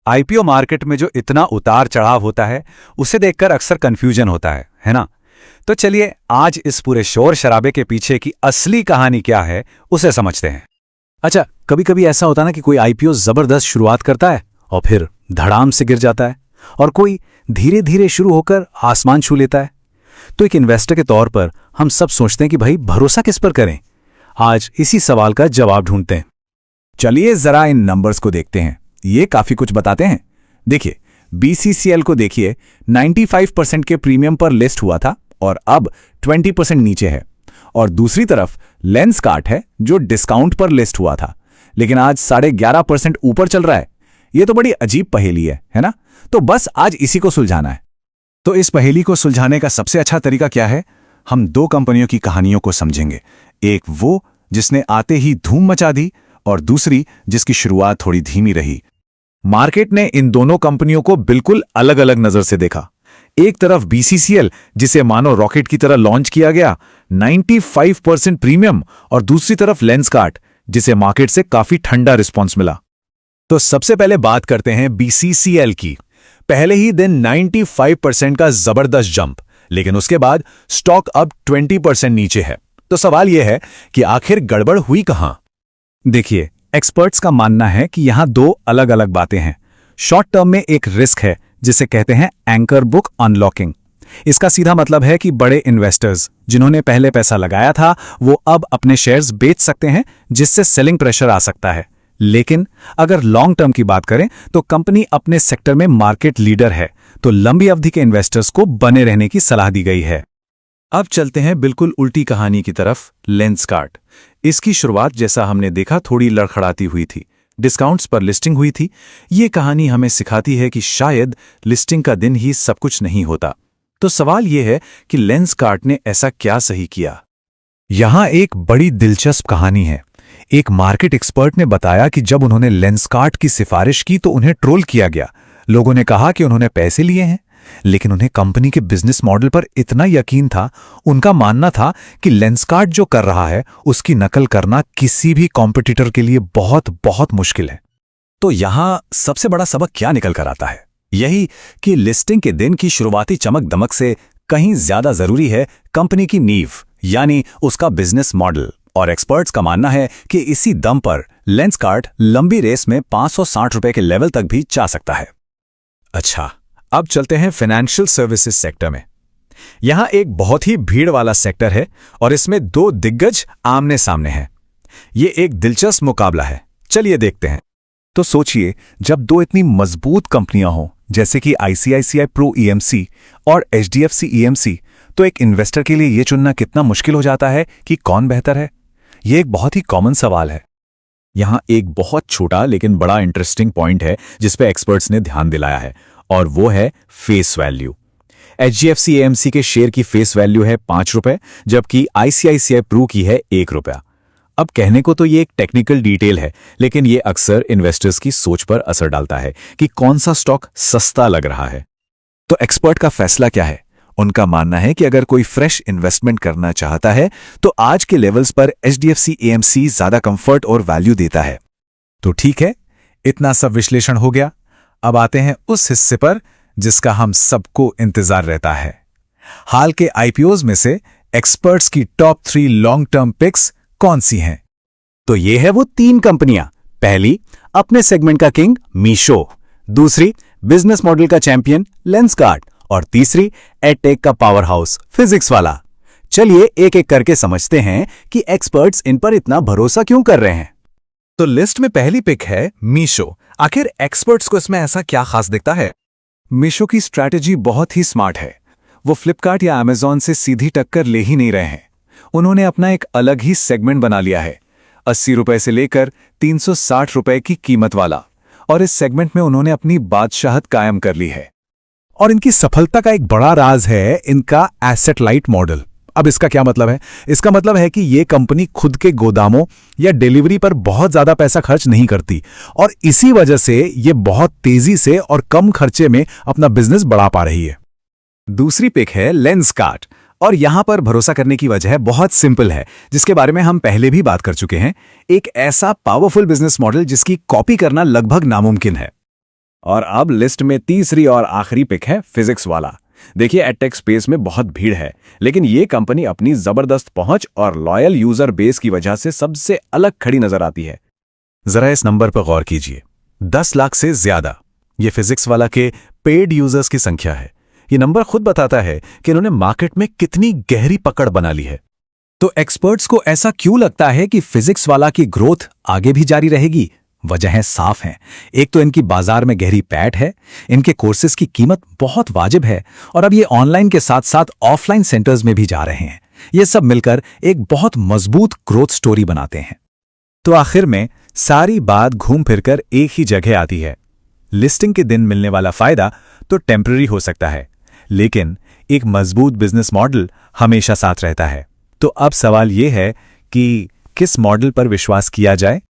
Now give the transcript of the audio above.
IPO market में जो इतना उतार चढ़ाव होता है उसे देखकर अक्सर कंफ्यूजन होता है ना। तो चलिए आज इस पूरे शोर शराबे के पीछे की असली कहानी क्या है उसे समझते हैं। अच्छा, कभी कभी ऐसा होता है ना कि कोई आईपीओ जबरदस्त शुरुआत करता है और फिर धड़ाम से गिर जाता है, और कोई धीरे धीरे शुरू होकर आसमान छू लेता है। तो एक इन्वेस्टर के तौर पर हम सब सोचते हैं कि भाई भरोसा किस पर करें। आज इसी सवाल का जवाब ढूंढते हैं। चलिए जरा इन नंबर्स को देखते हैं, ये काफी कुछ बताते हैं। देखिए, बीसीसीएल को देखिए, 95% के प्रीमियम पर लिस्ट हुआ था और अब 20% नीचे है। और दूसरी तरफ लेंसकार्ट है जो डिस्काउंट पर लिस्ट हुआ था लेकिन आज 11.5% ऊपर चल रहा है। ये तो बड़ी अजीब पहेली है ना। तो बस आज इसी को सुलझाना है। तो इस पहेली को सुलझाने का सबसे अच्छा तरीका क्या है? हम दो कंपनियों की कहानियों को समझेंगे। एक वो जिसने आते ही धूम मचा दी और दूसरी जिसकी शुरुआत थोड़ी धीमी रही। मार्केट ने इन दोनों कंपनियों को बिल्कुल अलग अलग नजर से देखा। एक तरफ बीसीसीएल जिसे मानो रॉकेट की तरह लॉन्च किया गया, 95% प्रीमियम, और दूसरी तरफ लेंसकार्ट जिसे मार्केट से काफी ठंडा रिस्पॉन्स मिला। तो सबसे पहले बात करते हैं बीसीसीएल की। पहले ही दिन 95% का जबरदस्त जंप, लेकिन उसके बाद स्टॉक अब 20% नीचे है। तो सवाल यह है कि आखिर गड़बड़ हुई कहां? देखिए, एक्सपर्ट्स का मानना है कि यहां दो अलग अलग बातें हैं। शॉर्ट टर्म में एक रिस्क है जिसे कहते हैं एंकर बुक अनलॉकिंग। इसका सीधा मतलब है कि बड़े इन्वेस्टर्स जिन्होंने पहले पैसा लगाया था वो अब अपने शेयर्स बेच सकते हैं, जिससे सेलिंग प्रेशर आ सकता है। लेकिन अगर लॉन्ग टर्म की बात करें तो कंपनी अपने सेक्टर में मार्केट लीडर है, तो लंबी अवधि के इन्वेस्टर्स को बने रहने की सलाह दी गई है। अब चलते हैं बिल्कुल उल्टी कहानी की तरफ, लेंसकार्ट। इसकी शुरुआत जैसा हमने देखा थोड़ी लड़खड़ाती हुई थी, डिस्काउंट्स पर लिस्टिंग हुई थी। ये कहानी हमें सिखाती है कि शायद लिस्टिंग का दिन ही सब कुछ नहीं होता। तो सवाल यह है कि लेंसकार्ट ने ऐसा क्या सही किया? यहां एक बड़ी दिलचस्प कहानी है। एक मार्केट एक्सपर्ट ने बताया कि जब उन्होंने लेंसकार्ट की सिफारिश की तो उन्हें ट्रोल किया गया। लोगों ने कहा कि उन्होंने पैसे लिए हैं, लेकिन उन्हें कंपनी के बिजनेस मॉडल पर इतना यकीन था। उनका मानना था कि लेंसकार्ट जो कर रहा है उसकी नकल करना किसी भी कॉम्पिटिटर के लिए बहुत बहुत मुश्किल है। तो यहां सबसे बड़ा सबक क्या निकल कर आता है? यही कि लिस्टिंग के दिन की शुरुआती चमक दमक से कहीं ज्यादा जरूरी है कंपनी की नींव, यानी उसका बिजनेस मॉडल। और एक्सपर्ट्स का मानना है कि इसी दम पर लेंसकार्ट लंबी रेस में 560 रुपए के लेवल तक भी जा सकता है। अच्छा, अब चलते हैं फाइनेंशियल सर्विसेज सेक्टर में। यहां एक बहुत ही भीड़ वाला सेक्टर है और इसमें दो दिग्गज आमने सामने हैं। ये एक दिलचस्प मुकाबला है, चलिए देखते हैं। तो सोचिए, जब दो इतनी मजबूत कंपनियां हों जैसे कि आईसीआईसीआई प्रू ईएमसी और एचडीएफसी ईएमसी, तो एक इन्वेस्टर के लिए यह चुनना कितना मुश्किल हो जाता है कि कौन बेहतर है। यह एक बहुत ही कॉमन सवाल है। यहां एक बहुत छोटा लेकिन बड़ा इंटरेस्टिंग पॉइंट है जिस पे एक्सपर्ट्स ने ध्यान दिलाया है, और वो है फेस वैल्यू। एचडीएफसी एएमसी के शेयर की फेस वैल्यू है 5 रुपए, जबकि आईसीआईसीआई प्रू की है 1 रुपया। अब कहने को तो ये एक टेक्निकल डिटेल है, लेकिन ये अक्सर इन्वेस्टर्स की सोच पर असर डालता है कि कौन सा स्टॉक सस्ता लग रहा है। तो एक्सपर्ट का फैसला क्या है? उनका मानना है कि अगर कोई फ्रेश इन्वेस्टमेंट करना चाहता है तो आज के लेवल्स पर एचडीएफसी एएमसी ज्यादा कंफर्ट और वैल्यू देता है। तो ठीक है, इतना सब विश्लेषण हो गया। अब आते हैं उस हिस्से पर जिसका हम सबको इंतजार रहता है। हाल के आईपीओज में से एक्सपर्ट्स की टॉप 3 लॉन्ग टर्म पिक्स कौन सी हैं? तो ये है वो 3 कंपनियां। पहली, अपने सेगमेंट का किंग मीशो, दूसरी बिजनेस मॉडल का चैंपियन लेंसकार्ट, और तीसरी एडटेक का पावर हाउस फिजिक्स वाला। चलिए एक एक करके समझते हैं कि एक्सपर्ट्स इन पर इतना भरोसा क्यों कर रहे हैं। तो लिस्ट में पहली पिक है मीशो। आखिर एक्सपर्ट्स को इसमें ऐसा क्या खास दिखता है? मीशो की स्ट्रैटेजी बहुत ही स्मार्ट है। वो फ्लिपकार्ट या अमेजॉन से सीधी टक्कर ले ही नहीं रहे हैं। उन्होंने अपना एक अलग ही सेगमेंट बना लिया है, 80 रुपए से लेकर 360 रुपए की कीमत वाला, और इस सेगमेंट में उन्होंने अपनी बादशाहत कायम कर ली है। और इनकी सफलता का एक बड़ा राज है इनका एसेट लाइट मॉडल। अब इसका क्या मतलब है? इसका मतलब है कि ये कंपनी खुद के गोदामों या डिलीवरी पर बहुत ज्यादा पैसा खर्च नहीं करती, और इसी वजह से ये बहुत तेजी से और कम खर्चे में अपना बिजनेस बढ़ा पा रही है। दूसरी पिक है लेंसकार्ट, और यहां पर भरोसा करने की वजह बहुत सिंपल है, जिसके बारे में हम पहले भी बात कर चुके हैं। एक ऐसा पावरफुल बिजनेस मॉडल जिसकी कॉपी करना लगभग नामुमकिन है। और अब लिस्ट में तीसरी और आखिरी पिक है फिजिक्स वाला। देखिए, एडटेक स्पेस में बहुत भीड़ है, लेकिन ये कंपनी अपनी जबरदस्त पहुंच और लॉयल यूजर बेस की वजह से सबसे अलग खड़ी नजर आती है। जरा इस नंबर पर गौर कीजिए, 10 लाख से ज्यादा। ये फिजिक्स वाला के पेड यूजर्स की संख्या है। ये नंबर खुद बताता है कि इन्होंने मार्केट में कितनी गहरी पकड़ बना ली है। तो एक्सपर्ट्स को ऐसा क्यों लगता है कि फिजिक्स वाला की ग्रोथ आगे भी जारी रहेगी? वजहें साफ हैं। एक तो इनकी बाजार में गहरी पैठ है, इनके कोर्सेज की कीमत बहुत वाजिब है, और अब ये ऑनलाइन के साथ साथ ऑफलाइन सेंटर्स में भी जा रहे हैं। ये सब मिलकर एक बहुत मजबूत ग्रोथ स्टोरी बनाते हैं। तो आखिर में सारी बात घूम फिरकर एक ही जगह आती है। लिस्टिंग के दिन मिलने वाला फायदा तो टेम्पररी हो सकता है, लेकिन एक मजबूत बिजनेस मॉडल हमेशा साथ रहता है। तो अब सवाल यह है कि किस मॉडल पर विश्वास किया जाए?